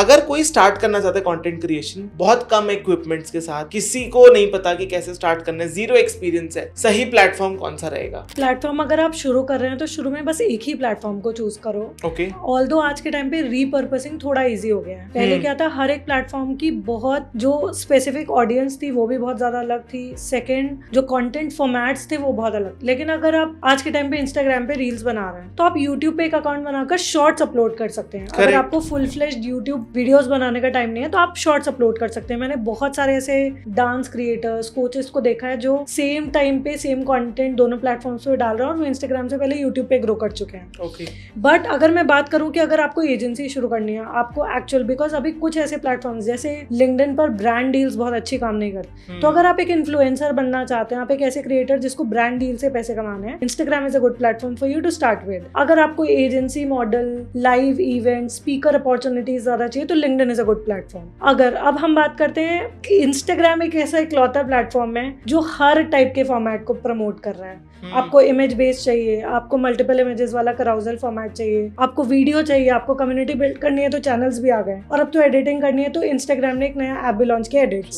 अगर कोई स्टार्ट करना चाहता है कंटेंट क्रिएशन बहुत कम इक्विपमेंट्स के साथ, किसी को नहीं पता कि कैसे स्टार्ट करना है, जीरो एक्सपीरियंस है, सही प्लेटफॉर्म कौन सा रहेगा? प्लेटफॉर्म अगर आप शुरू कर रहे हैं तो शुरू में बस एक ही प्लेटफॉर्म को चूज करो। ओके। ऑल्दो आज के टाइम पे रीपर्पसिंग थोड़ा इजी हो गया है। पहले क्या था, हर एक प्लेटफॉर्म की बहुत जो स्पेसिफिक ऑडियंस थी वो भी बहुत ज्यादा अलग थी। सेकंड, जो कंटेंट फॉर्मेट्स थे वो बहुत अलग। लेकिन अगर आप आज के टाइम पे इंस्टाग्राम पे रील्स बना रहे हैं तो आप यूट्यूब पे एक अकाउंट बनाकर शॉर्ट्स अपलोड कर सकते हैं। अगर आपको फुल फ्लेज्ड यूट्यूब वीडियोस बनाने का टाइम नहीं है तो आप शॉर्ट्स अपलोड कर सकते हैं। मैंने बहुत सारे ऐसे डांस क्रिएटर्स, कोचेस को देखा है जो सेम टाइम पे सेम कंटेंट दोनों प्लेटफॉर्म्स पे डाल रहे हैं और वो इंस्टाग्राम से पहले यूट्यूब पे ग्रो कर चुके हैं। ओके। बट अगर मैं बात करूं कि अगर आपको एजेंसी शुरू करनी है, आपको एक्चुअल, बिकॉज अभी कुछ ऐसे प्लेटफॉर्म्स जैसे लिंक्डइन पर ब्रांड डील्स बहुत अच्छी काम नहीं करते, तो अगर आप एक इन्फ्लुएंसर बनना चाहते हैं, आप एक ऐसे क्रिएटर जिसको ब्रांड डील से पैसे कमाने हैं, Instagram is a good platform for you to start with. अगर आपको agency model, live event, speaker opportunities ज्यादा चाहिए तो LinkedIn is a good platform. अगर अब हम बात करते हैं कि इंस्टाग्राम एक ऐसा इकलौता प्लेटफॉर्म है जो हर टाइप के फॉर्मेट को प्रमोट कर रहा है। आपको इमेज बेस्ड चाहिए, आपको मल्टीपल इमेजेस वाला कराउजल फॉर्मेट चाहिए, आपको वीडियो चाहिए, आपको कम्युनिटी बिल्ड करनी है तो चैनल्स भी आ गए, और अब तो एडिटिंग करनी है तो इंस्टाग्राम ने एक नया ऐप भी लॉन्च किया, edits.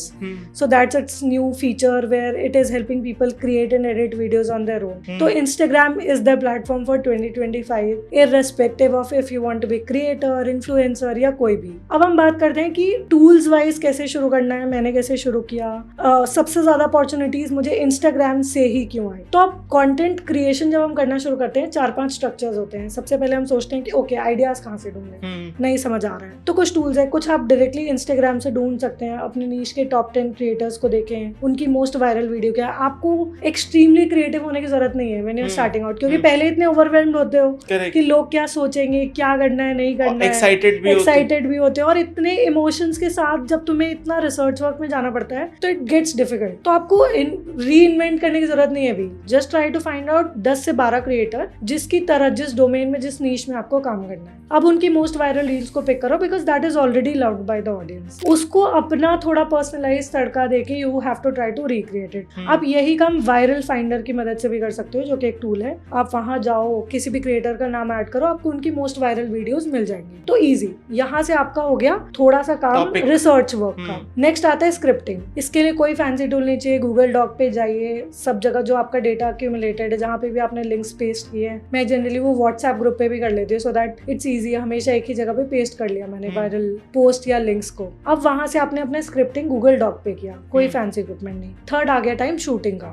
So that's its new feature where it is helping people create and edit videos on their own. तो Instagram is the platform for 2025 irrespective of if you want to be creator, influencer या कोई भी। अब हम बात करते हैं कि टूल्स वाइज कैसे शुरू करना है, मैंने कैसे शुरू किया। सबसे ज्यादा अपॉर्चुनिटीज मुझे इंस्टाग्राम से ही क्यों आई? तो अब कंटेंट क्रिएशन जब हम करना शुरू करते हैं 4-5 स्ट्रक्चर्स होते हैं। सबसे पहले हम सोचते हैं कि ओके आइडियाज कहाँ से ढूंढें, नहीं समझ आ रहा है तो कुछ टूल्स है, कुछ आप डायरेक्टली इंस्टाग्राम से ढूंढ सकते हैं। अपने नीश के टॉप 10 क्रिएटर्स को देखें, उनकी मोस्ट वायरल वीडियो क्या है। आपको एक्सट्रीमली क्रिएटिव होने की जरूरत नहीं है when you are starting out, क्योंकि पहले इतने ओवरवेल्म्ड होते हो कि लोग क्या सोचेंगे, क्या करना है, नहीं करना है, एक्साइटेड भी होते हो, और इतने इमोशंस के साथ जब तुम्हें इतना रिसर्च वर्क में जाना पड़ता है तो इट गेट्स डिफिकल्ट। तो आपको री इन्वेंट करने की जरूरत नहीं है अभी। Just try to find out 10 से 12 क्रिएटर जिसकी तरह, जिस डोमेन में, जिस नीश में आपको काम करना है। अब उनकी मोस्ट वायरल रील्स को पिक करो because that is already loved by the audience. उसको अपना थोड़ा पर्सनलाइज तड़का देके you have to try to recreate it. आप यही काम वायरल फाइंडर की मदद से भी कर सकते हो, जो कि एक टूल है। आप वहां जाओ, किसी भी क्रिएटर का नाम ऐड करो, आपको उनकी मोस्ट वायरल वीडियोस मिल जाएंगी। तो इजी, यहाँ से आपका हो गया थोड़ा सा काम रिसर्च वर्क का। नेक्स्ट आता है स्क्रिप्टिंग। इसके लिए कोई फैंसी टूल नहीं चाहिए। गूगल डॉक पे जाइए, सब जगह जो आपका डेटा एक्यूमुलेटेड है, जहाँ पे भी आपने लिंक्स पेस्ट किए हैं, मैं जनरली वो व्हाट्सएप ग्रुप पे भी कर लेती हूँ सो दैट इट्स इजी। हमेशा एक ही जगह पे पेस्ट कर लिया मैंने वायरल पोस्ट या लिंक्स को। अब वहां से आपने अपना स्क्रिप्टिंग गूगल डॉक पे किया, कोई फैंसी इक्विपमेंट नहीं। थर्ड आ गया टाइम शूटिंग का।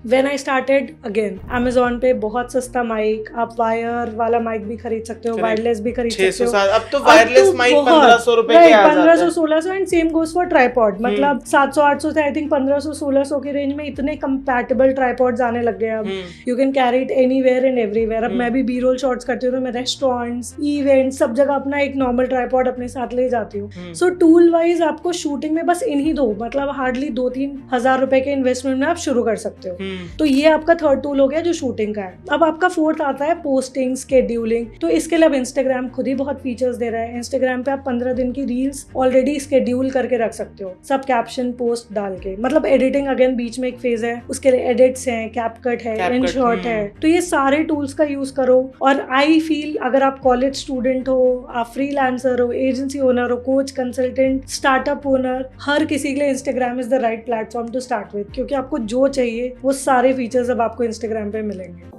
When I started, again Amazon पे बहुत सस्ता माइक, आप वायर वाला माइक भी खरीद सकते हो, वायरलेस भी खरीद सकते हो। अब तो वायरलेस माइक 1500 रुपए के आ जाते हैं, 1500-1600, and same goes for tripod. मतलब 700-800 से आई थिंक 1500-1600 की रेंज में इतने कंपैटिबल ट्राइपॉड्स आने लग गए। अब you can carry it anywhere and everywhere. अब मैं भी बी रोल शॉट्स करती हूँ तो मैं रेस्टोरेंट्स, इवेंट्स, सब जगह अपना एक नॉर्मल ट्राइपॉड अपने साथ ले जाती हूँ। सो टूल वाइज आपको शूटिंग में बस इन्हीं दो, मतलब हार्डली 2-3 हजार रुपए के इन्वेस्टमेंट में आप शुरू कर सकते हो। तो ये आपका थर्ड टूल हो गया जो शूटिंग का है। अब आपका फोर्थ आता है पोस्टिंग, स्केड्यूलिंग। तो इसके लिए अब इंस्टाग्राम खुद ही बहुत फीचर्स दे रहा है। इंस्टाग्राम पे आप 15 दिन की रील्स ऑलरेडी स्केड्यूल करके रख सकते हो, सब कैप्शन पोस्ट डाल के। मतलब एडिटिंग अगेन बीच में एक फेज है, उसके लिए एडिट्स हैं, कैपकट है, इनशॉट है। तो ये सारे टूल्स का यूज करो। और आई फील अगर आप कॉलेज स्टूडेंट हो, आप फ्रीलांसर हो, एजेंसी ओनर हो, कोच, कंसल्टेंट, स्टार्टअप ओनर, हर किसी के लिए Instagram is the right platform to start with, क्योंकि आपको जो चाहिए वो सारे फीचर्स अब आपको इंस्टाग्राम पे मिलेंगे।